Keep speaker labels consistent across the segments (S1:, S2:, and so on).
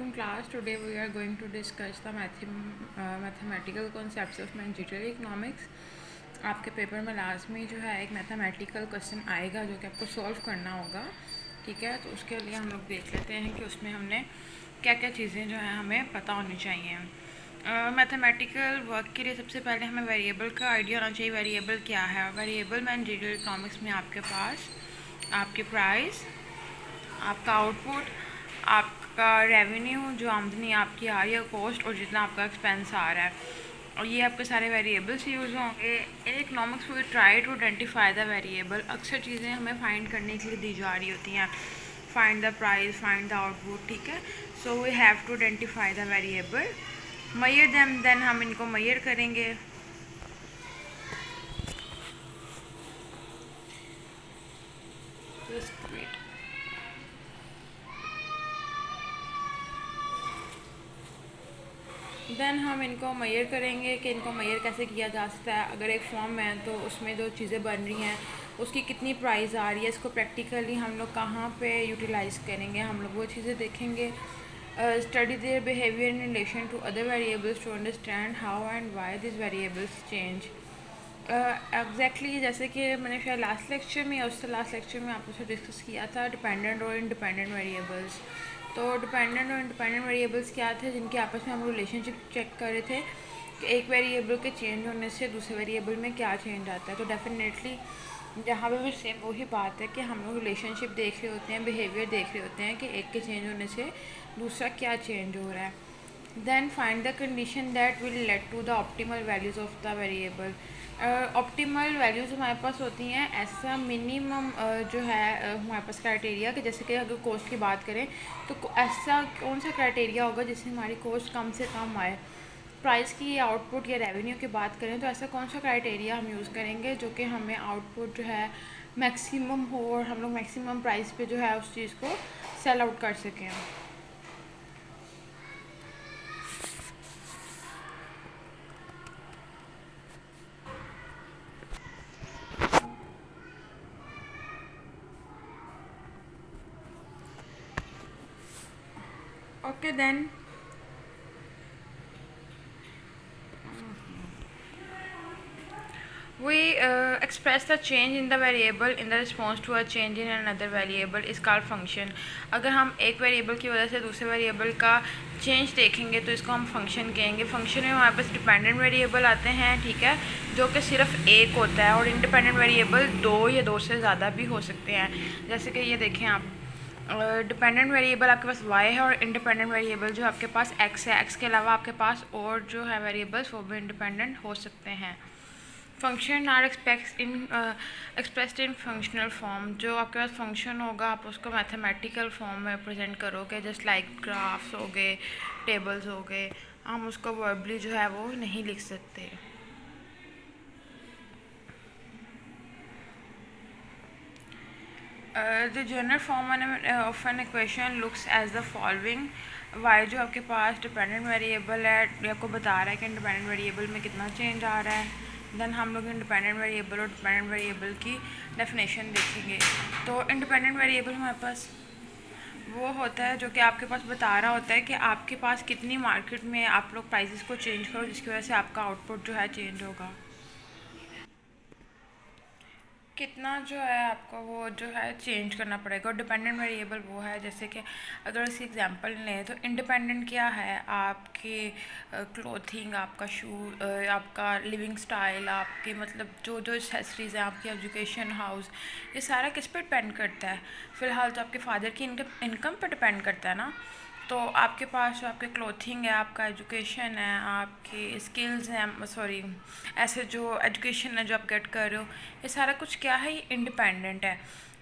S1: Assalamualaikum class. Today we are going to discuss the mathematical concepts of managerial economics. आपके paper में लाजमी जो है एक मैथमेटिकल क्वेश्चन आएगा जो कि आपको सॉल्व करना होगा, ठीक है। तो उसके लिए हम लोग देख लेते हैं कि उसमें हमने क्या क्या चीज़ें जो है हमें पता होनी चाहिए। मैथमेटिकल वर्क के लिए सबसे पहले हमें वेरिएबल का आइडिया होना चाहिए। वेरिएबल क्या है? वेरिएबल मैनेजरियल इकोनॉमिक्स में आपके पास आपके प्राइस, आपका आउटपुट, आपका रेवेन्यू जो आमदनी आपकी आ रही है, कॉस्ट और जितना आपका एक्सपेंस आ रहा है, और ये आपके सारे वेरिएबल्स यूज़ होंगे। In economics we try to identify the variable. अक्सर चीज़ें हमें फाइंड करने के लिए दी जा रही होती हैं, find the price, find the output, ठीक है। So we have to identify the variable, measure them, then हम इनको मैयर करेंगे। Just wait. देन हम इनको मैयर करेंगे कि इनको मैयर कैसे किया जा सकता है। अगर एक फॉर्म है तो उसमें जो चीज़ें बन रही हैं उसकी कितनी प्राइस आ रही है, इसको प्रैक्टिकली हम लोग कहाँ पे यूटिलाइज़ करेंगे, हम लोग वो चीज़ें देखेंगे। Study their behaviour in relation to other variables to understand how and why this variables change. Exactly जैसे कि मैंने शायद लास्ट लेक्चर में या उससे लास्ट लेक्चर में आपसे डिस्कस किया था, डिपेंडेंट और इंडिपेंडेंट वेरिएबल्स। तो डिपेंडेंट और इंडिपेंडेंट वेरिएबल्स क्या थे जिनके आपस में हम रिलेशनशिप चेक कर रहे थे कि एक वेरिएबल के चेंज होने से दूसरे वेरिएबल में क्या चेंज आता है। तो डेफिनेटली यहाँ पे भी सेम वही बात है कि हम लोग रिलेशनशिप देख रहे होते हैं, बिहेवियर देख रहे होते हैं कि एक के चेंज होने से दूसरा क्या चेंज हो रहा है। Then find the condition that will lead to the optimal values of the variable. Optimal values हमारे पास होती हैं ऐसा मिनिमम जो है हमारे पास क्राइटेरिया कि जैसे कि अगर कॉस्ट की बात करें तो ऐसा कौन सा क्राइटेरिया होगा जिससे हमारी कॉस्ट कम से कम आए। प्राइस की, आउटपुट या रेवेन्यू की बात करें तो ऐसा कौन सा क्राइटेरिया हम यूज़ करेंगे जो कि हमें आउटपुट जो है मैक्सिमम हो और हम लोग मैक्सिमम प्राइस पे जो है उस चीज़ को सेल आउट कर सकें। Okay, then we express the change in the variable in the response to a change in another variable is called function। अगर हम एक वेरिएबल की वजह से दूसरे वेरिएबल का चेंज देखेंगे तो इसको हम फंक्शन कहेंगे। फंक्शन में हमारे पास डिपेंडेंट वेरिएबल आते हैं, ठीक है, जो कि सिर्फ एक होता है, और इंडिपेंडेंट वेरिएबल दो या दो से ज़्यादा भी हो सकते हैं। जैसे कि ये देखें आप, डिपेंडेंट वेरिएबल आपके पास y है और इंडिपेंडेंट वेरिएबल जो आपके पास x है। x के अलावा आपके पास और जो है वेरिएबल्स वो भी इंडिपेंडेंट हो सकते हैं। Function are expressed in functional form. जो आपके पास फंक्शन होगा आप उसको मैथमेटिकल फॉर्म में प्रेजेंट करोगे, जस्ट लाइक ग्राफ्स हो गए, टेबल्स हो गए। हम उसको वर्बली जो है वो नहीं लिख सकते। The general form of an equation looks as the following. Y जो आपके पास डिपेंडेंट वेरिएबल है, ये आपको बता रहा है कि इंडिपेंडेंट वेरिएबल में कितना चेंज आ रहा है। देन हम लोग इंडिपेंडेंट वेरिएबल और डिपेंडेंट वेरिएबल की डेफिनेशन देखेंगे। तो इंडिपेंडेंट वेरिएबल हमारे पास वो होता है जो कि आपके पास बता रहा होता है कि आपके पास कितनी मार्केट में आप लोग प्राइसेस को चेंज करो जिसकी वजह से आपका आउटपुट जो है चेंज होगा। कितना जो है आपको वो जो है चेंज करना पड़ेगा। और डिपेंडेंट वेरिएबल वो है, जैसे कि अगर इसकी एग्जांपल लें तो इंडिपेंडेंट क्या है, आपकी क्लोथिंग, आपका शू, आपका लिविंग स्टाइल, आपकी मतलब जो जो एसेसरीज़ हैं, आपकी एजुकेशन, हाउस, ये सारा किस पे डिपेंड करता है। फ़िलहाल तो आपके फादर की इनकम पे डिपेंड करता है ना। तो आपके पास जो आपके क्लोथिंग है, आपका एजुकेशन है, आपकी स्किल्स हैं, सॉरी ऐसे जो एजुकेशन है जो आप गेट कर रहे हो, ये सारा कुछ क्या है, ये इंडिपेंडेंट है।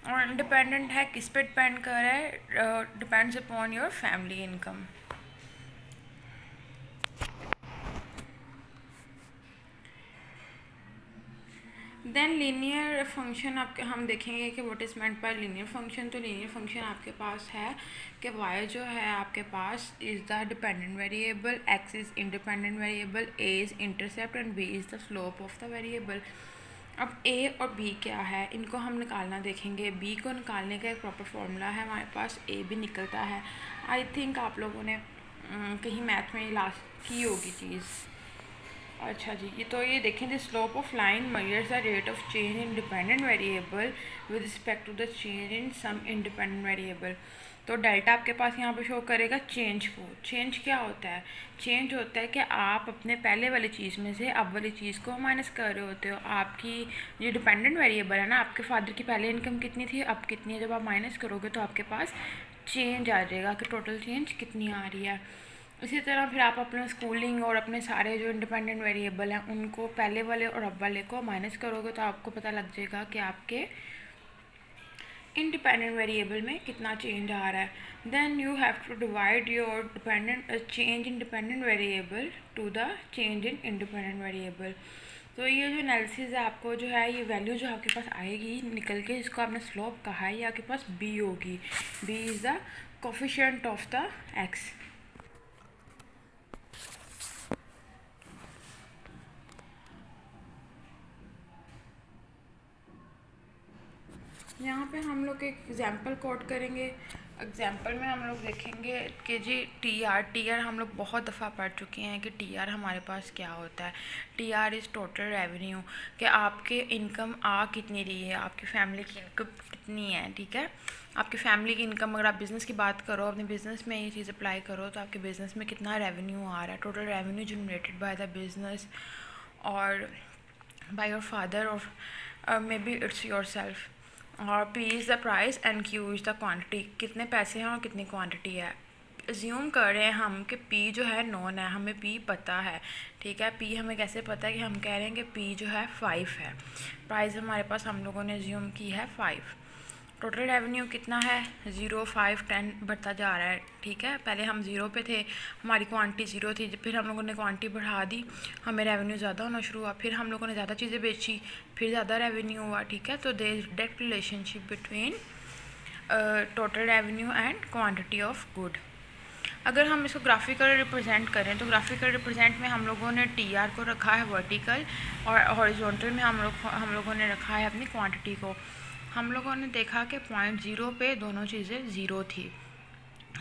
S1: और इंडिपेंडेंट है किस पे डिपेंड कर रहा है, depends upon your family income. Then linear function आपके हम देखेंगे कि what is meant by linear function. तो लीनियर फंक्शन आपके पास है कि y जो है आपके पास is the dependent variable, x is independent variable, a is intercept and b is the slope of the variable. अब ए और बी क्या है, इनको हम निकालना देखेंगे। बी को निकालने का एक प्रॉपर फार्मूला है हमारे पास, ए भी निकलता है। आई थिंक आप लोगों ने कहीं मैथ में लास्ट की होगी चीज़। अच्छा जी, ये देखें, the slope of line measures the rate of change in dependent variable with respect to the change in some independent variable. तो डेल्टा आपके पास यहाँ पे शो करेगा चेंज को। चेंज क्या होता है? चेंज होता है कि आप अपने पहले वाली चीज़ में से अब वाली चीज़ को माइनस कर रहे होते हो। आपकी जो डिपेंडेंट वेरिएबल है ना, आपके फादर की पहले इनकम कितनी थी, अब कितनी है, जब आप माइनस करोगे तो आपके पास चेंज आ जाएगा कि टोटल चेंज कितनी आ रही है। इसी तरह फिर आप अपना स्कूलिंग और अपने सारे जो इंडिपेंडेंट वेरिएबल हैं उनको पहले वाले और अब वाले को माइनस करोगे तो आपको पता लग जाएगा कि आपके इंडिपेंडेंट वेरिएबल में कितना चेंज आ रहा है। Then you have to divide your dependent change in dependent variable to the change in independent variable. तो ये जो एनालिसिस है, आपको जो है ये वैल्यू जो आपके पास आएगी निकल के, इसको आपने स्लोप कहा है, ये आपके पास बी होगी। B is the coefficient of the X. यहाँ पे हम लोग एक एग्जांपल कोट करेंगे। एग्जांपल में हम लोग देखेंगे कि जी टी आर हम लोग बहुत दफ़ा पढ़ चुके हैं कि टी आर हमारे पास क्या होता है। T R is total revenue, कि आपके इनकम आ कितनी रही है, आपकी फैमिली की इनकम कितनी है। ठीक है, आपकी फैमिली की इनकम, अगर आप बिज़नेस की बात करो, अपने बिज़नेस में ये चीज़ अप्लाई करो तो आपके बिज़नेस में कितना रेवेन्यू आ रहा है, total revenue generated by the business और बाय योर फादर और maybe it's yourself. और P is the price and Q is the quantity, कितने पैसे हैं और कितनी क्वांटिटी है। अज्यूम कर रहे हैं हम कि पी जो है नॉन है, हमें पी पता है। ठीक है, पी हमें कैसे पता है कि हम कह रहे हैं कि पी जो है 5 है। प्राइस हमारे पास हम लोगों ने अज्यूम की है 5। टोटल रेवेन्यू कितना है, 0, 5, 10 बढ़ता जा रहा है। ठीक है, पहले हम 0 पे थे, हमारी क्वांटिटी 0 थी, फिर हम लोगों ने क्वांटिटी बढ़ा दी, हमें रेवेन्यू ज़्यादा होना शुरू हुआ, फिर हम लोगों ने ज़्यादा चीज़ें बेची, फिर ज़्यादा रेवेन्यू हुआ। ठीक है, तो there is direct relationship between total revenue and quantity of good. अगर हम इसको ग्राफिकल रिप्रेजेंट करें तो ग्राफिकल रिप्रेजेंट में हम लोगों ने टी आर को रखा है वर्टिकल, और हॉरिजॉन्टल में हम लोगों ने रखा है अपनी क्वांटिटी को। हम लोगों ने देखा कि पॉइंट 0 पे दोनों चीज़ें 0 थी।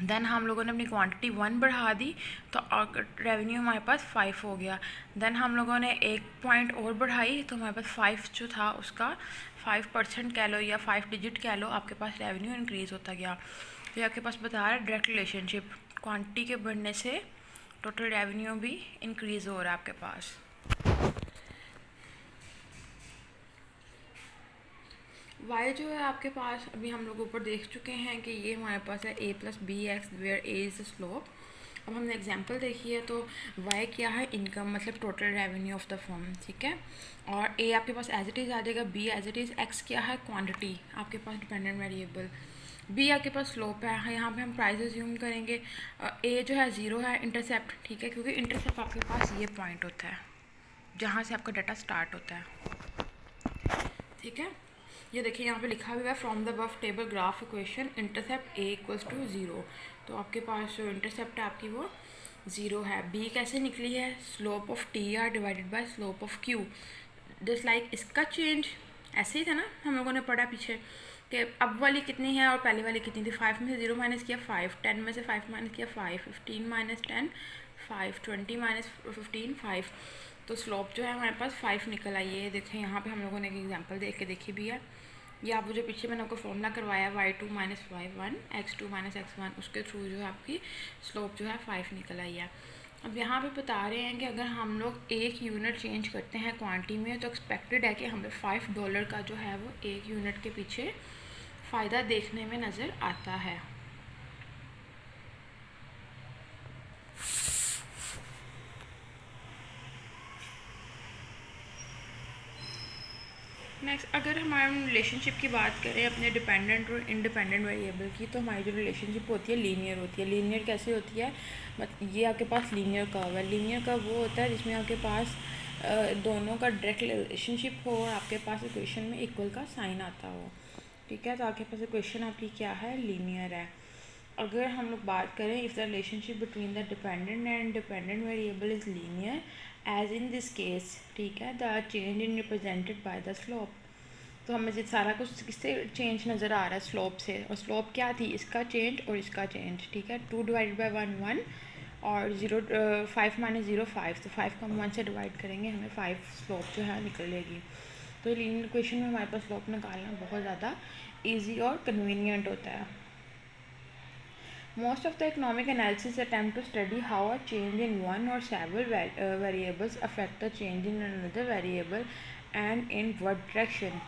S1: देन हम लोगों ने अपनी क्वांटिटी 1 बढ़ा दी तो रेवेन्यू हमारे पास 5 हो गया। देन हम लोगों ने एक पॉइंट और बढ़ाई तो हमारे पास 5 जो था उसका 5% कह लो या 5 डिजिट कह लो, आपके पास रेवेन्यू इंक्रीज़ होता गया। तो ये आपके पास बता रहा है डायरेक्ट रिलेशनशिप, क्वांटिटी के बढ़ने से टोटल रेवेन्यू भी इंक्रीज़ हो रहा है आपके पास। वाई जो है आपके पास, अभी हम लोग ऊपर देख चुके हैं कि ये हमारे पास है a plus B X where a is slope. अब हमने एग्जांपल देखी है तो वाई क्या है, इनकम, मतलब total revenue of the firm. ठीक है, और a आपके पास एज इट इज़ आ जाएगा, b as it is, x क्या है, क्वांटिटी आपके पास डिपेंडेंट वेरिएबल, b आपके पास स्लोप है। यहाँ पे हम प्राइस अज्यूम करेंगे। a जो है 0 है, इंटरसेप्ट। ठीक है, क्योंकि इंटरसेप्ट आपके पास ये पॉइंट होता है जहाँ से आपका डाटा स्टार्ट होता है। ठीक है, ये देखिए यहाँ पे लिखा हुआ है from the above table graph equation intercept a equals to 0। तो आपके पास जो इंटरसेप्ट है आपकी वो 0 है। b कैसे निकली है, slope of T R divided by slope of q। Just like इसका चेंज ऐसे ही था ना, हम लोगों ने पढ़ा पीछे कि अब वाली कितनी है और पहले वाली कितनी थी। 5 में से 0 माइनस किया 5, 10 में से 5 माइनस किया 5, 15 माइनस 10 5, 20 माइनस 15 5। तो स्लोप जो है हमारे पास 5 निकल आई है। देखें यहाँ पे हम लोगों ने एक एग्जांपल देख के देखी भी है। ये आप जो पीछे मैंने आपको फॉर्मूला करवाया y2 minus y1 x2 minus x1, उसके थ्रू जो है आपकी स्लोप जो है 5 निकल आई है। अब यहाँ पे बता रहे हैं कि अगर हम लोग 1 यूनिट चेंज करते हैं क्वांटिटी में तो एक्सपेक्टेड है कि हमें $5 का जो है वो 1 यूनिट के पीछे फ़ायदा देखने में नज़र आता है। नेक्स्ट, अगर हमारे रिलेशनशिप की बात करें अपने डिपेंडेंट और इंडिपेंडेंट वेरिएबल की, तो हमारी जो रिलेशनशिप होती है लीनियर होती है। लीनियर कैसे होती है, ये आपके पास लीनियर कर्व है। लीनियर कर्व वो होता है जिसमें आपके पास दोनों का डायरेक्ट रिलेशनशिप हो और आपके पास इक्वेशन में इक्वल का साइन आता हो। ठीक है, तो आपके पास इक्वेशन आपकी क्या है, लीनियर है। अगर हम लोग बात करें, if the relationship between the dependent and dependent variable is linear as in this case, ठीक है, the change in represented by the slope. तो हमें ये सारा कुछ किससे चेंज नज़र आ रहा है, स्लोप से। और स्लोप क्या थी, इसका चेंज और इसका चेंज, ठीक है। 2 डिवाइडेड बाई 1 1 और 5 माइनस 0 5, तो 5 को हम 1 से डिवाइड करेंगे, हमें 5 स्लोप जो है निकलेगी। तो लीनियर इक्वेशन में हमारे पास स्लोप निकालना बहुत ज़्यादा ईजी और कन्वीनियंट होता है। Most of the economic analysis attempt to study how a change in one or several variables affect the change in another variable and in what direction.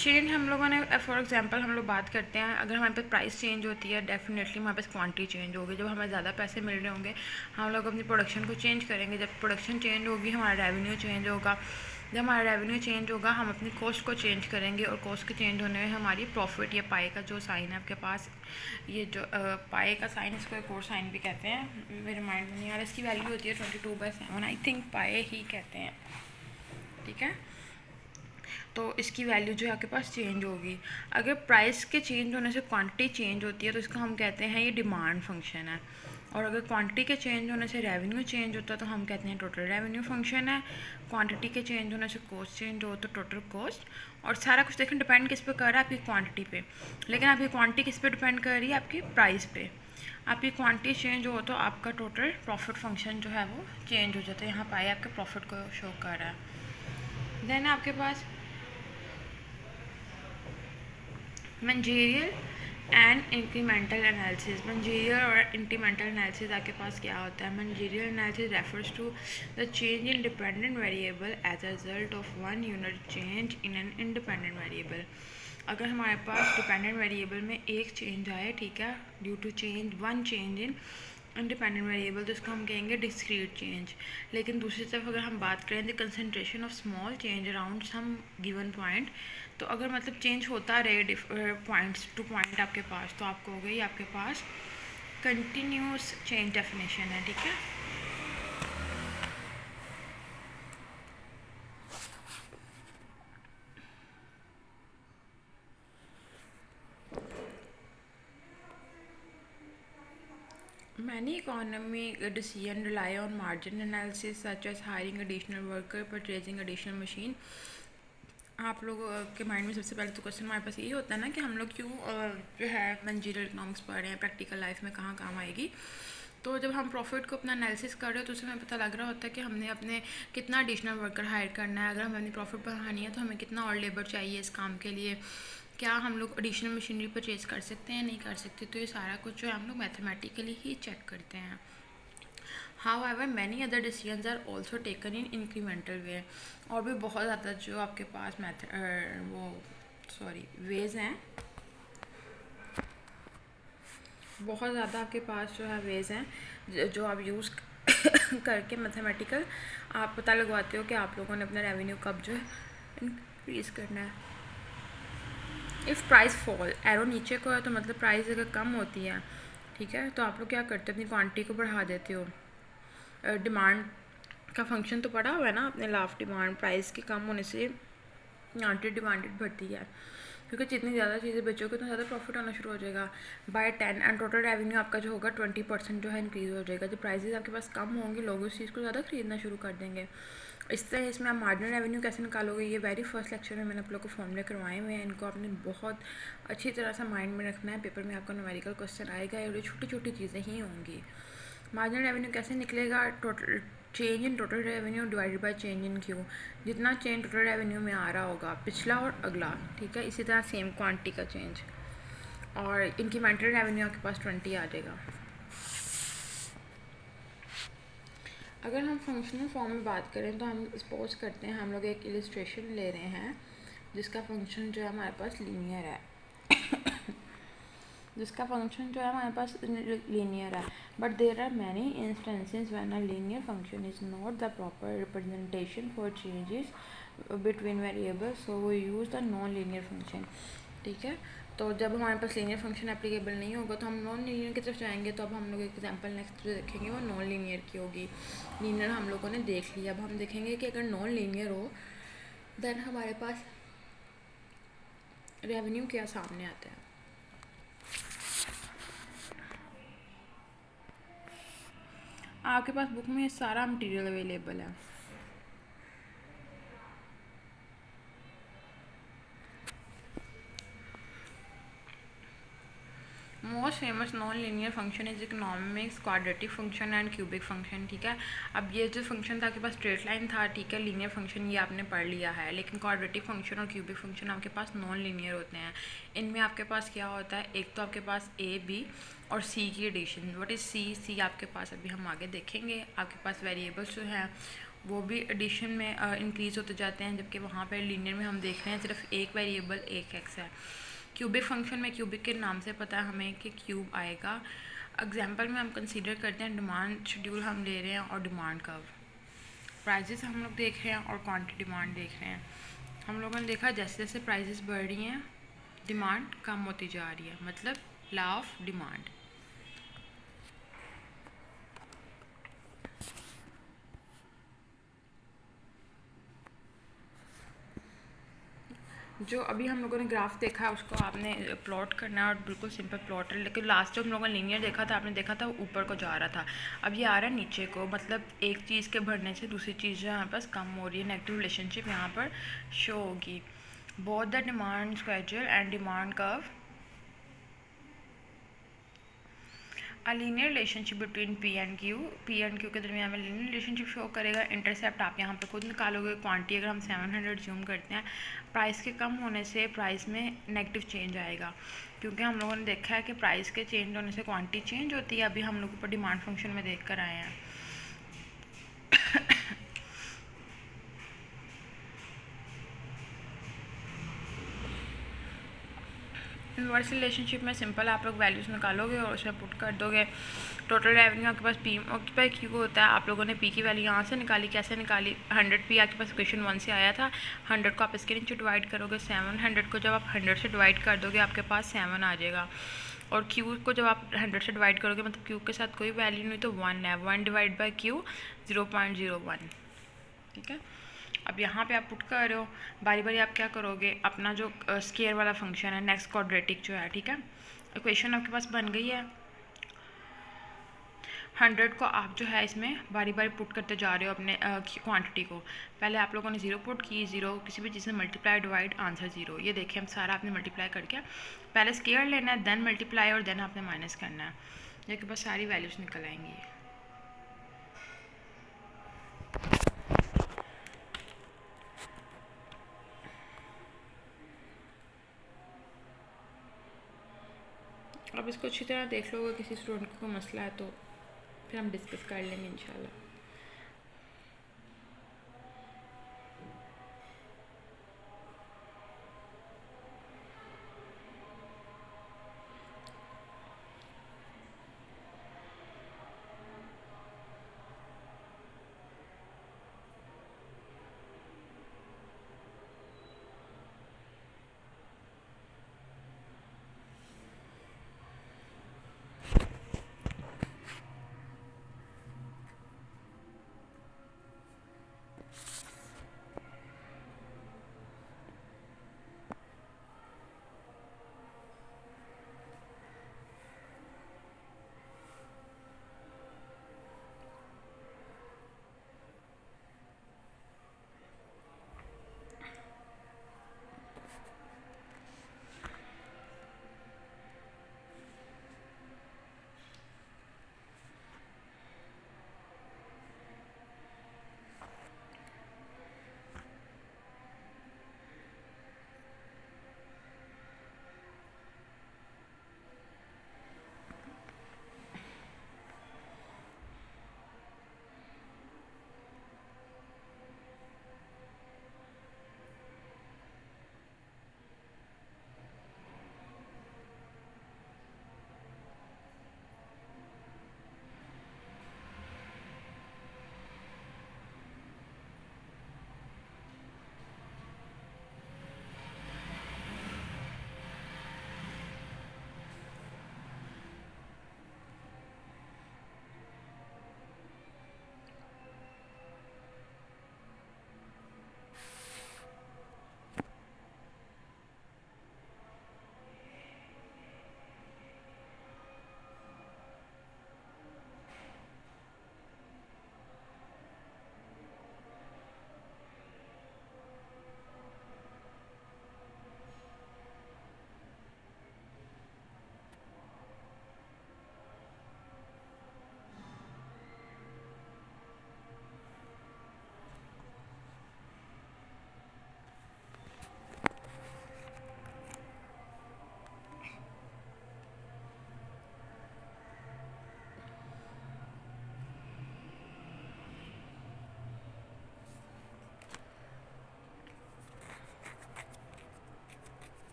S1: Change हम लोगों ने फॉर एग्जांपल हम लोग बात करते हैं, अगर हमारे पास प्राइस चेंज होती है डेफिनेटली हमारे पास क्वांटिटी चेंज होगी। जब हमें ज़्यादा पैसे मिल रहे होंगे हम लोग अपनी प्रोडक्शन को चेंज करेंगे। जब प्रोडक्शन चेंज होगी हमारा रेवेन्यू चेंज होगा। जब हमारा रेवेन्यू चेंज होगा हम अपनी कॉस्ट को चेंज करेंगे और कॉस्ट के चेंज होने में हमारी प्रॉफिट या पाए का जो साइन है आपके पास, ये जो पाए का साइन, इसको एक और साइन भी कहते हैं, मेरे माइंड में नहीं आ रहा, इसकी वैल्यू होती है 22/7, आई थिंक पाए ही कहते हैं, ठीक है। तो इसकी वैल्यू जो है आपके पास चेंज होगी। अगर प्राइस के चेंज होने से क्वांटिटी चेंज होती है तो इसको हम कहते हैं ये डिमांड फंक्शन है। और अगर क्वांटिटी के चेंज होने से रेवेन्यू चेंज होता है तो हम कहते हैं टोटल रेवेन्यू फंक्शन है। क्वांटिटी के चेंज होने से कॉस्ट चेंज हो तो टोटल कॉस्ट। और सारा कुछ देखें डिपेंड किस पे कर रहा है, आपकी क्वांटिटी पे। लेकिन आपकी क्वांटिटी किस पे डिपेंड कर रही है, आपकी प्राइस पे। आपकी क्वांटिटी चेंज हो तो आपका टोटल प्रॉफिट फंक्शन जो है वो चेंज हो जाता है। यहाँ पाए आपके प्रॉफिट को शो कर रहा है। देन आपके पास marginal and incremental analysis. Marginal और इंक्रीमेंटल एनालिसिस आपके पास क्या होता है? Marginal analysis refers to the change in dependent variable as a result of one unit change in an independent variable. अगर हमारे पास डिपेंडेंट वेरिएबल में एक चेंज आए, ठीक है, due to change one change in independent variable, तो इसको हम कहेंगे डिस्क्रीट चेंज। लेकिन दूसरी तरफ अगर हम बात करें the concentration of small change around some given point, तो अगर मतलब चेंज होता रहे पॉइंट्स टू पॉइंट आपके पास, तो आपको हो गई आपके पास कंटिन्यूस चेंज डेफिनेशन है, ठीक है। Many economic decisions rely on margin analysis such as hiring additional worker, purchasing additional machine. आप लोगों के माइंड में सबसे पहले तो क्वेश्चन हमारे पास यही होता है ना कि हम लोग क्यों जो है मंजीरियल इकोनॉमिक्स पढ़ रहे हैं, प्रैक्टिकल लाइफ में कहाँ काम आएगी। तो जब हम प्रॉफिट को अपना एनालिसिस कर रहे हो तो उससे हमें पता लग रहा होता है कि हमने अपने कितना एडिशनल वर्कर हायर करना है। अगर हमें अपनी प्रॉफिट बढ़ानी है तो हमें कितना और लेबर चाहिए इस काम के लिए, क्या हम लोग एडिशनल मशीनरी परचेज कर सकते हैं, नहीं कर सकते। तो ये सारा कुछ जो है हम लोग मैथमेटिकली ही चेक करते हैं। However, many other decisions are also taken in incremental way। और भी बहुत ज़्यादा जो आपके पास वेज हैं, बहुत ज़्यादा आपके पास जो है वेज हैं जो आप यूज़ करके मैथमेटिकल आप पता लगवाते हो कि आप लोगों ने अपना रेवेन्यू कब जो है इंक्रीज़ करना है। इफ़ प्राइस फॉल, एरो नीचे को है तो मतलब प्राइस अगर कम होती है, ठीक है, तो आप लोग क्या करते हो, अपनी क्वांटिटी को बढ़ा देते हो। डिमांड का फंक्शन तो पड़ा हुआ है ना अपने लाफ डिमांड, प्राइस के कम होने से क्वांटिटी डिमांडेड बढ़ती है, क्योंकि जितनी ज़्यादा चीज़ें बेचोगे उतना ज़्यादा प्रॉफिट आना शुरू हो जाएगा बाय 10 एंड टोटल रेवेन्यू आपका जो होगा 20% जो है इंक्रीज़ हो जाएगा। जब प्राइसेस आपके पास कम होंगे लोग उस चीज़ को ज़्यादा खरीदना शुरू कर देंगे। इस तरह इसमें आप मार्जिनल रेवेन्यू कैसे निकालोगे, ये वेरी फर्स्ट लेक्चर में मैंने आप लोग को फॉर्मूले करवाए हुए हैं। इनको आपने बहुत अच्छी तरह से माइंड में रखना है। पेपर में आपका न्यूमेरिकल क्वेश्चन आएगा और ये छोटी छोटी चीज़ें ही होंगी। मार्जिनल रेवेन्यू कैसे निकलेगा, total change in total revenue divided by change in Q. जितना चेंज टोटल रेवेन्यू में आ रहा होगा पिछला और अगला, ठीक है, इसी तरह सेम क्वांटिटी का चेंज। और इंक्रीमेंटल रेवेन्यू आपके पास 20 आ जाएगा। अगर हम फंक्शनल फॉर्म में बात करें तो हम सपोज करते हैं हम लोग एक इलस्ट्रेशन ले रहे हैं जिसका फंक्शन जो है हमारे पास लीनियर है जिसका फंक्शन जो है हमारे पास लीनियर है, but there are many instances when a linear function is not the proper representation for changes between variables, so we use the non linear function, ठीक है। तो जब हमारे पास लीनियर फंक्शन एप्लीकेबल नहीं होगा तो हम नॉन लीनियर की तरफ जाएंगे। तो अब हम लोग एग्जांपल नेक्स्ट जो देखेंगे वो नॉन लीनियर की होगी। लीनियर हम लोगों ने देख लिया, अब हम देखेंगे कि अगर नॉन लीनियर हो देन हमारे पास रेवेन्यू क्या सामने आता है। आपके पास बुक में सारा मटेरियल अवेलेबल है। Most famous non linear function is economics, quadratic function and cubic function. ठीक है, अब ये जो फंक्शन था आपके पास स्ट्रेट लाइन था, ठीक है, लीनियर फंक्शन ये आपने पढ़ लिया है, लेकिन क्वाड्रेटिक फंक्शन और क्यूबिक फंक्शन आपके पास नॉन लीनियर होते हैं। इनमें आपके पास क्या होता है, एक तो आपके पास ए बी और सी की addition. What is C? C आपके पास अभी हम आगे देखेंगे। आपके पास वेरिएबल्स जो हैं वो भी एडिशन में इंक्रीज़ होते जाते हैं, जबकि वहाँ पर लीनियर में हम देख रहे हैं सिर्फ एक वेरिएबल एक एक्स है। क्यूबिक फंक्शन में क्यूबिक के नाम से पता है हमें कि क्यूब आएगा। एग्जांपल में हम कंसीडर करते हैं डिमांड शेड्यूल हम ले रहे हैं और डिमांड कर्व, प्राइजेस हम लोग देख रहे हैं और क्वांटिटी डिमांड देख रहे हैं। हम लोगों ने देखा जैसे जैसे प्राइजेस बढ़ रही हैं डिमांड कम होती जा रही है, मतलब लॉ ऑफ डिमांड। जो अभी हम लोगों ने ग्राफ देखा है उसको आपने प्लॉट करना है और बिल्कुल सिंपल प्लॉट है, लेकिन लास्ट जो हम लोगों ने लीनियर देखा था आपने देखा था ऊपर को जा रहा था, अब ये आ रहा है नीचे को, मतलब एक चीज़ के बढ़ने से दूसरी चीज़ जो यहाँ पास कम हो रही है, नेगेटिव रिलेशनशिप यहाँ पर शो होगी। Both the demand schedule and demand curve a linear relationship between P and Q के दरमियान में लीनियर रिलेशनशिप शो करेगा। इंटरसेप्ट आप यहाँ पे खुद निकालोगे। क्वांटिटी अगर हम 700 ज्यूम करते हैं, प्राइस के कम होने से प्राइस में नेगेटिव चेंज आएगा, क्योंकि हम लोगों ने देखा है कि प्राइस के चेंज होने से क्वांटिटी चेंज होती है। अभी हम लोग ऊपर डिमांड फंक्शन में देख कर आए हैं। इनवर्स रिलेशनशिप में सिंपल आप लोग वैल्यूज़ निकालोगे और उसमें पुट कर दोगे। टोटल रेवेन्यू आपके पास पी ऑक्यूपाई क्यू होता है। आप लोगों ने पी की वैल्यू यहाँ से निकाली, कैसे निकाली, 100 पी आपके पास क्वेश्चन 1 से आया था। 100 को आप इसके नीचे डिवाइड करोगे 700 को जब आप 100 से डिवाइड कर दोगे आपके पास 7 आ जाएगा। और क्यू को जब आप 100 से डिवाइड करोगे, मतलब क्यू के साथ कोई वैल्यू नहीं तो 1 है, 1 डिवाइड बाई क्यू 0.01। ठीक है, अब यहाँ पे आप पुट कर रहे हो, बारी बारी आप क्या करोगे, अपना जो स्केयर वाला फंक्शन है नेक्स्ट क्वाड्रेटिक जो है, ठीक है, इक्वेशन आपके पास बन गई है। 100 को आप जो है इसमें बारी बारी पुट करते जा रहे हो अपने क्वांटिटी को। पहले आप लोगों ने 0 पुट की, 0 किसी भी चीज़ से मल्टीप्लाई डिवाइड आंसर 0। ये देखिए हम सारा आपने मल्टीप्लाई करके पहले स्केयर लेना है, देन मल्टीप्लाई और देन आपने माइनस करना है, ये के पास सारी वैल्यूज़ निकल आएंगी। अब इसको अच्छी तरह देख लोगे, किसी स्टूडेंट को कोई मसला है तो फिर हम डिस्कस कर लेंगे इंशाल्लाह।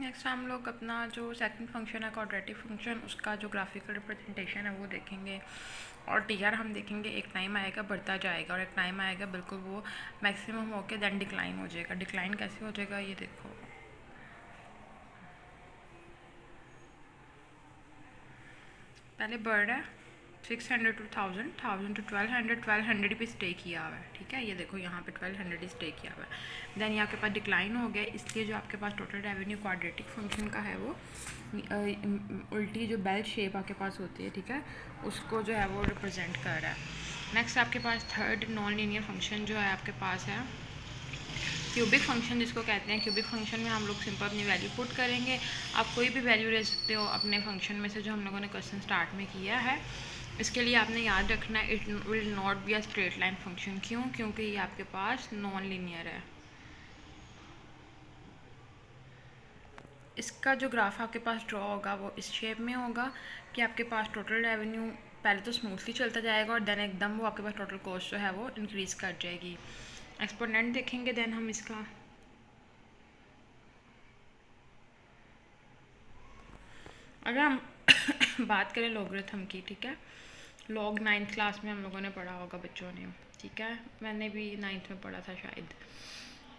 S1: नेक्स्ट हम लोग अपना जो सेकंड फंक्शन है क्वाड्रेटिक फंक्शन, उसका जो ग्राफिकल रिप्रेजेंटेशन है वो देखेंगे। और टीआर हम देखेंगे, एक टाइम आएगा बढ़ता जाएगा और एक टाइम आएगा बिल्कुल वो मैक्सिमम होके देन डिक्लाइन हो जाएगा। डिक्लाइन कैसे हो जाएगा ये देखो, पहले बर्ड है 600 to 1000, 1000 to 1200, 1200 पे स्टे किया हुआ है, ठीक है। ये देखो यहाँ पे 1200 स्टे किया हुआ है। देन ये आपके पास डिक्लाइन हो गया, इसलिए जो आपके पास टोटल रेवेन्यू क्वाड्रेटिक फंक्शन का है वो उल्टी जो बेल शेप आपके पास होती है, ठीक है, उसको जो है वो रिप्रेजेंट कर रहा है। नेक्स्ट आपके पास थर्ड नॉन लीनियर फंक्शन जो है आपके पास है क्यूबिक फंक्शन, जिसको कहते हैं। क्यूबिक फंक्शन में हम लोग सिंपल अपनी वैल्यू पुट करेंगे। आप कोई भी वैल्यू ले सकते हो अपने फंक्शन में से जो हम लोगों ने क्वेश्चन स्टार्ट में किया है। इसके लिए आपने याद रखना है it will not be a straight line function. क्यों? क्योंकि ये आपके पास नॉन लीनियर है। इसका जो ग्राफ आपके पास ड्रॉ होगा वो इस शेप में होगा कि आपके पास टोटल रेवेन्यू पहले तो स्मूथली चलता जाएगा और देन एकदम वो आपके पास टोटल कॉस्ट जो है वो इंक्रीज़ कर जाएगी। एक्सपोनेंट देखेंगे देन हम इसका, अगर हम बात करें लॉगरिथम की, ठीक है, लॉग 9th क्लास में हम लोगों ने पढ़ा होगा बच्चों ने, ठीक है, मैंने भी 9th में पढ़ा था शायद।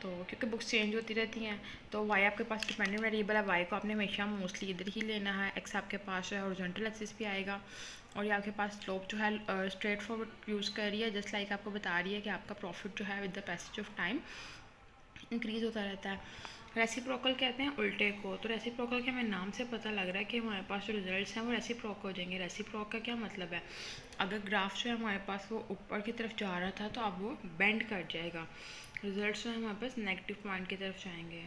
S1: तो क्योंकि बुक्स चेंज होती रहती हैं तो वाई आपके पास डिपेंडेंट वेरिएबल है, वाई को आपने हमेशा मोस्टली इधर ही लेना है। एक्स आपके पास जो है हॉरिजॉन्टल एक्सिस पे आएगा और ये आपके पास स्लोप जो है स्ट्रेट फॉरवर्ड यूज़ कर रही है, जस्ट लाइक आपको बता रही है कि आपका प्रॉफिट जो है with the passage of time increase होता रहता है। रेसिप्रोकल कहते हैं उल्टे को। तो रेसिप्रोकल के हमें नाम से पता लग रहा है कि हमारे पास जो रिजल्ट्स हैं वो रेसिप्रोक हो जाएंगे। रेसिप्रोक का क्या मतलब है, अगर ग्राफ जो है हमारे पास वो ऊपर की तरफ जा रहा था तो अब वो बेंड कर जाएगा, रिजल्ट्स जो है हमारे पास नेगेटिव पॉइंट की तरफ जाएंगे।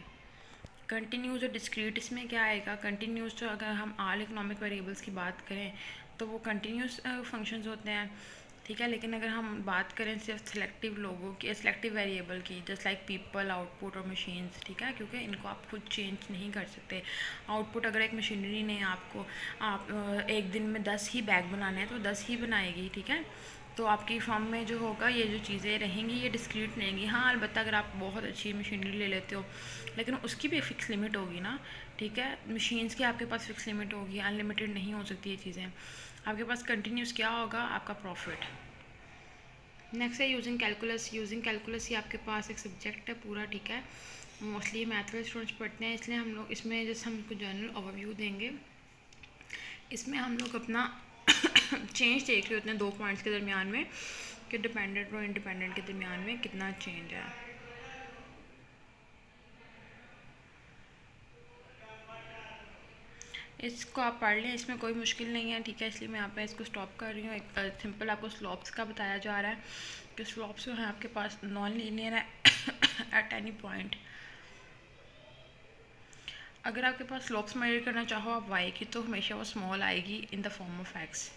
S1: कंटिन्यूस और डिस्क्रीट इसमें क्या आएगा, कंटिन्यूस जो अगर हम ऑल इकोनॉमिक वेरिएबल्स की बात करें तो वो कंटिन्यूस फंक्शंस होते हैं, ठीक है। लेकिन अगर हम बात करें सिर्फ सिलेक्टिव लोगों की, सिलेक्टिव वेरिएबल की, जस्ट लाइक पीपल, आउटपुट और मशीन्स, ठीक है, क्योंकि इनको आप खुद चेंज नहीं कर सकते। आउटपुट अगर एक मशीनरी ने आपको एक दिन में 10 ही बैग बनाने हैं तो 10 ही बनाएगी, ठीक है। तो आपकी फॉर्म में जो होगा ये जो चीज़ें रहेंगी ये डिस्क्रीट रहेंगी। हाँ, अलबत्ता अगर आप बहुत अच्छी मशीनरी ले लेते हो लेकिन उसकी भी फिक्स लिमिट होगी ना, ठीक है। मशीन्स की आपके पास फिक्स लिमिट होगी, अनलिमिटेड नहीं हो सकती ये चीज़ें। आपके पास कंटिन्यूस क्या होगा, आपका प्रॉफिट। नेक्स्ट है यूजिंग कैलकुलस। यूजिंग कैलकुलस ही आपके पास एक सब्जेक्ट है पूरा, ठीक है। मोस्टली मैथ वाले स्टूडेंट्स पढ़ते हैं, इसलिए हम लोग इसमें जैसे हम इसको जनरल ओवरव्यू देंगे। इसमें हम लोग अपना चेंज देख रहे होते हैं दो पॉइंट्स के दरमियान में कि डिपेंडेंट और इंडिपेंडेंट के दरमियान में कितना चेंज है। इसको आप पढ़ लें, इसमें कोई मुश्किल नहीं है, ठीक है। इसलिए मैं यहाँ पे इसको स्टॉप कर रही हूँ। एक सिंपल आपको स्लॉप्स का बताया जा रहा है कि स्लॉप्स जो है आपके पास नॉन लीनियर है एट एनी पॉइंट। अगर आपके पास स्लॉप्स मेजर करना चाहो आप वाई की तो हमेशा वो स्मॉल आएगी in the form of x.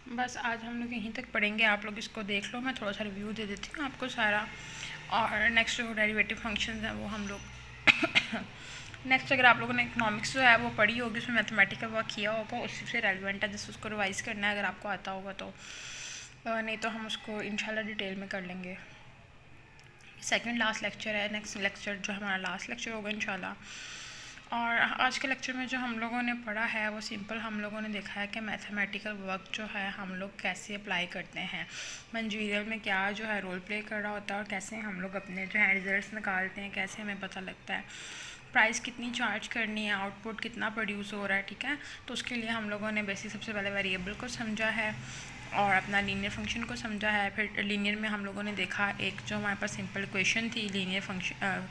S1: बस आज हम लोग यहीं तक पढ़ेंगे, आप लोग इसको देख लो, मैं थोड़ा सा रिव्यू दे देती हूँ आपको सारा। और नेक्स्ट जो डेरिवेटिव फंक्शंस हैं वो हम लोग नेक्स्ट अगर आप लोगों ने इकोनॉमिक्स जो है वो पढ़ी होगी, उसमें मैथमेटिकल वर्क किया होगा, उसी से रेलिवेंट है, जैसे उसको रिवाइज़ करना है अगर आपको आता होगा तो। नहीं तो हम उसको इंशाल्लाह डिटेल में कर लेंगे। सेकंड लास्ट लेक्चर है, नेक्स्ट लेक्चर जो हमारा लास्ट लेक्चर होगा इंशाल्लाह। और आज के लेक्चर में जो हम लोगों ने पढ़ा है वो सिंपल हम लोगों ने देखा है कि मैथमेटिकल वर्क जो है हम लोग कैसे अप्लाई करते हैं, मंजूरियल में क्या जो है रोल प्ले कर रहा होता है और कैसे हम लोग अपने जो है रिजल्ट्स निकालते हैं, कैसे हमें पता लगता है प्राइस कितनी चार्ज करनी है, आउटपुट कितना प्रोड्यूस हो रहा है, ठीक है। तो उसके लिए हम लोगों ने बेसिक सबसे पहले वेरिएबल को समझा है और अपना लीनियर फंक्शन को समझा है। फिर लीनियर में हम लोगों ने देखा एक जो हमारे पास सिंपल इक्वेशन थी linear function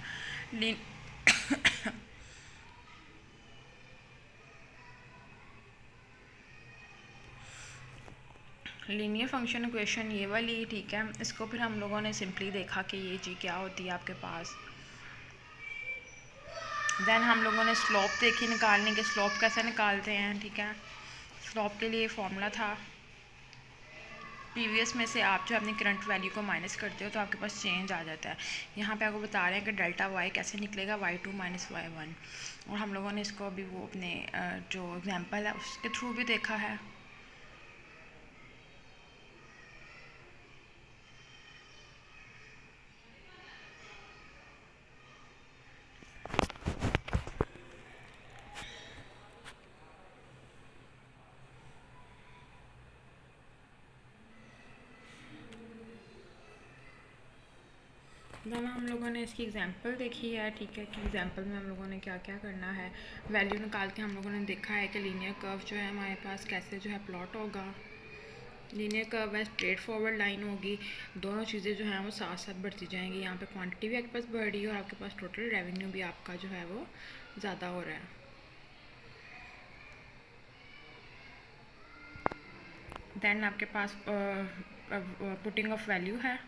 S1: linear function equation ये वाली, ठीक है। इसको फिर हम लोगों ने सिंपली देखा कि ये चीज़ क्या होती है आपके पास। देन हम लोगों ने स्लोप देखी निकालने के, स्लोप कैसे निकालते हैं, ठीक है। स्लोप के लिए फॉर्मूला था, प्रीवियस में से आप जो अपनी करंट वैल्यू को माइनस करते हो तो आपके पास चेंज आ जाता है। यहाँ पे आपको बता रहे हैं कि डेल्टा वाई कैसे निकलेगा, y2 माइनस y1। और हम लोगों ने इसको अभी वो अपने जो एग्जांपल है उसके थ्रू भी देखा है। देन हम लोगों ने इसकी एग्जांपल देखी है, ठीक है, कि एग्जांपल में हम लोगों ने क्या क्या करना है। वैल्यू निकाल के हम लोगों ने देखा है कि लीनियर कर्व जो है हमारे पास कैसे जो है प्लॉट होगा। लीनियर कर्व है, स्ट्रेट फॉरवर्ड लाइन होगी, दोनों चीज़ें जो हैं वो साथ साथ बढ़ती जाएंगी। यहाँ पे क्वांटिटी भी आपके पास बढ़ रही है और आपके पास टोटल रेवेन्यू भी आपका जो है वो ज़्यादा हो रहा है। देन आपके पास पुटिंग ऑफ वैल्यू है।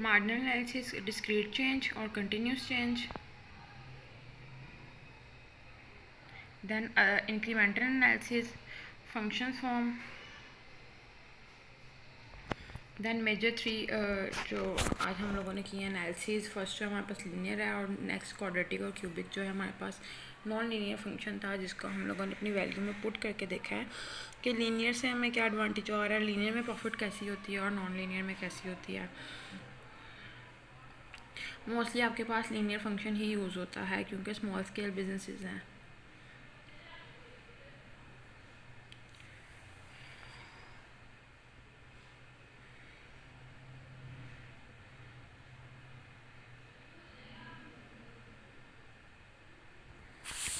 S1: मार्जिनल एनालिसिस, डिस्क्रीट चेंज और continuous change. Then incremental analysis, function form. Then measure 3 जो आज हम लोगों ने किए हैं एनालिसिस, फर्स्ट जो हमारे पास लीनियर है और नेक्स्ट क्वाड्रेटिक और क्यूबिक जो है हमारे पास नॉन लीनियर फंक्शन था, जिसको हम लोगों ने अपनी वैल्यू में पुट करके देखा है कि लीनियर से हमें क्या एडवांटेज आ रहा है, लीनियर में प्रॉफिट कैसी होती है और नॉन लीनियर में कैसी होती है। मोस्टली आपके पास लीनियर फंक्शन ही यूज़ होता है क्योंकि स्मॉल स्केल बिजनेसेस हैं।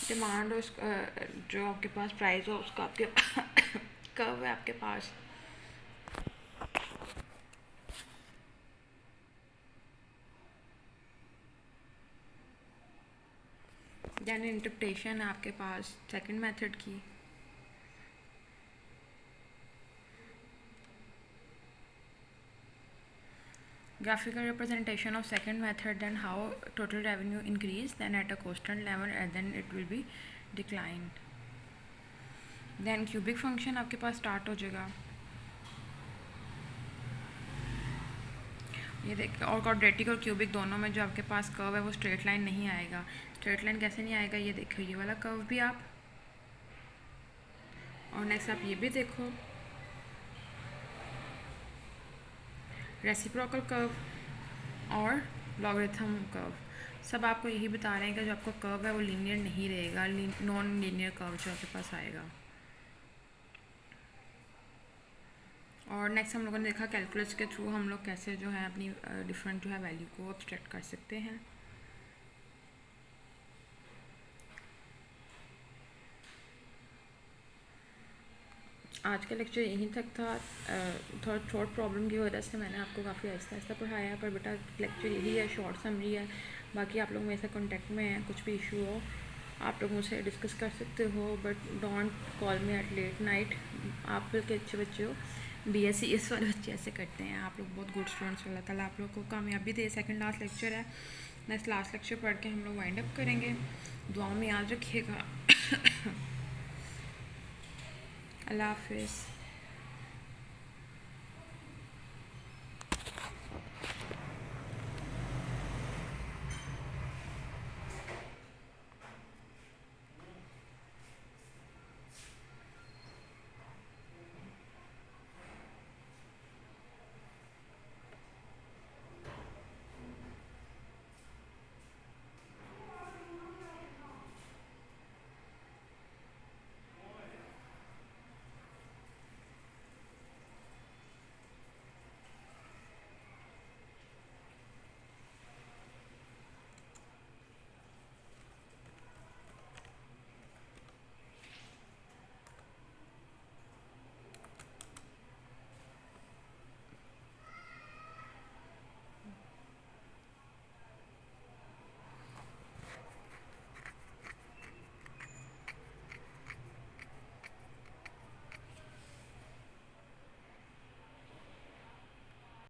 S1: डिमांड और जो आपके पास प्राइस हो उसका आपके कर्व है आपके पास। देन इंटरप्रिटेशन है आपके पास सेकंड मेथड की। Graphical representation of second method, then how total revenue increase, then at a constant level and then it will be declined. Then cubic function आपके पास स्टार्ट हो जाएगा, ये देखिए। और क्वाड्रेटिक और क्यूबिक दोनों में जो आपके पास कर्व है वो स्ट्रेट लाइन नहीं आएगा। स्ट्रेट लाइन कैसे नहीं आएगा, ये देखो, ये वाला कर्व भी आप, और नेक्स्ट आप ये भी देखो, रेसिप्रोकल कर्व और लॉगरिथम कर्व, सब आपको यही बता रहे हैं कि जो आपका कर्व है वो लीनियर नहीं रहेगा, नॉन लीनियर कर्व जो आपके पास आएगा। और नेक्स्ट हम लोगों ने देखा कैलकुलस के थ्रू हम लोग कैसे जो है अपनी डिफरेंट जो है वैल्यू को अब्स्ट्रैक्ट कर सकते हैं। आज का लेक्चर यहीं तक था। थोड़ा शॉर्ट प्रॉब्लम की वजह से मैंने आपको काफ़ी आहिस्ता आहिस्ता पढ़ाया है, पर बेटा लेक्चर यही है, शॉर्ट समरी है। बाकी आप लोग मेरे से कॉन्टेक्ट में हैं, कुछ भी इशू हो आप लोग मुझसे डिस्कस कर सकते हो, but don't call me at late night. आप लोग के अच्छे बच्चे हो, BSc इस वाले बच्चे ऐसे करते हैं, आप लोग बहुत गुड स्टूडेंट्स, अल्लाह ताला आप लोग को कामयाबी दे। सेकंड लास्ट लेक्चर है, नेक्स्ट लास्ट लेक्चर पढ़ के हम लोग वाइंड अप करेंगे। दुआओं में याद रखिएगा। अल्लाह हाफिज़।